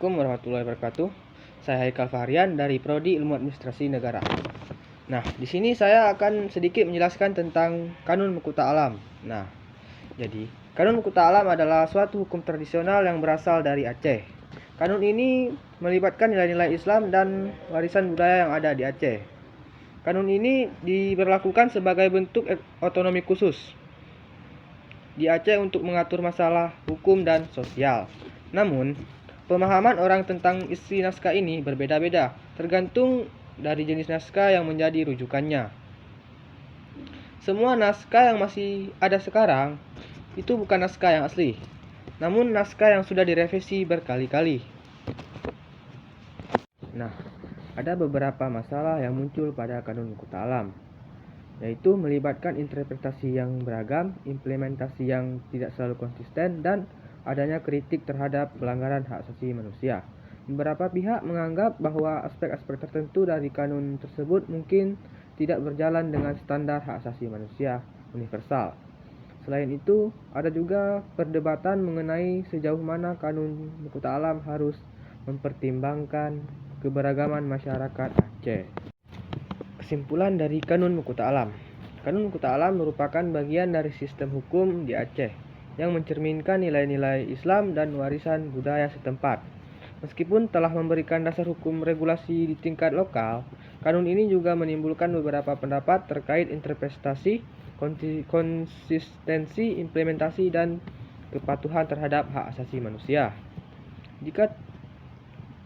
Assalamualaikum warahmatullahi wabarakatuh. Saya Haikal Fahrian dari Prodi Ilmu Administrasi Negara. Nah, di sini saya akan sedikit menjelaskan tentang Kanun Mukuta Alam. Nah, jadi Kanun Mukuta Alam adalah suatu hukum tradisional yang berasal dari Aceh. Kanun ini melibatkan nilai-nilai Islam dan warisan budaya yang ada di Aceh. Kanun ini diberlakukan sebagai bentuk otonomi khusus di Aceh untuk mengatur masalah hukum dan sosial. Namun, pemahaman orang tentang isi naskah ini berbeda-beda, tergantung dari jenis naskah yang menjadi rujukannya. Semua naskah yang masih ada sekarang itu bukan naskah yang asli, namun naskah yang sudah direvisi berkali-kali. Nah, ada beberapa masalah yang muncul pada Kanun Mukuta Alam, yaitu melibatkan interpretasi yang beragam, implementasi yang tidak selalu konsisten, dan adanya kritik terhadap pelanggaran hak asasi manusia. Beberapa pihak menganggap bahwa aspek-aspek tertentu dari kanun tersebut mungkin tidak berjalan dengan standar hak asasi manusia universal. Selain itu, ada juga perdebatan mengenai sejauh mana Kanun Mukuta Alam harus mempertimbangkan keberagaman masyarakat Aceh. Kesimpulan dari Kanun Mukuta Alam. Kanun Mukuta Alam merupakan bagian dari sistem hukum di Aceh yang mencerminkan nilai-nilai Islam dan warisan budaya setempat. Meskipun telah memberikan dasar hukum regulasi di tingkat lokal, kanun ini juga menimbulkan beberapa pendapat terkait interpretasi, konsistensi, implementasi, dan kepatuhan terhadap hak asasi manusia.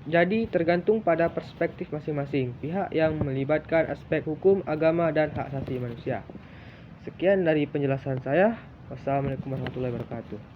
Jadi tergantung pada perspektif masing-masing pihak yang melibatkan aspek hukum, agama, dan hak asasi manusia. Sekian dari penjelasan saya. Wassalamualaikum warahmatullahi wabarakatuh.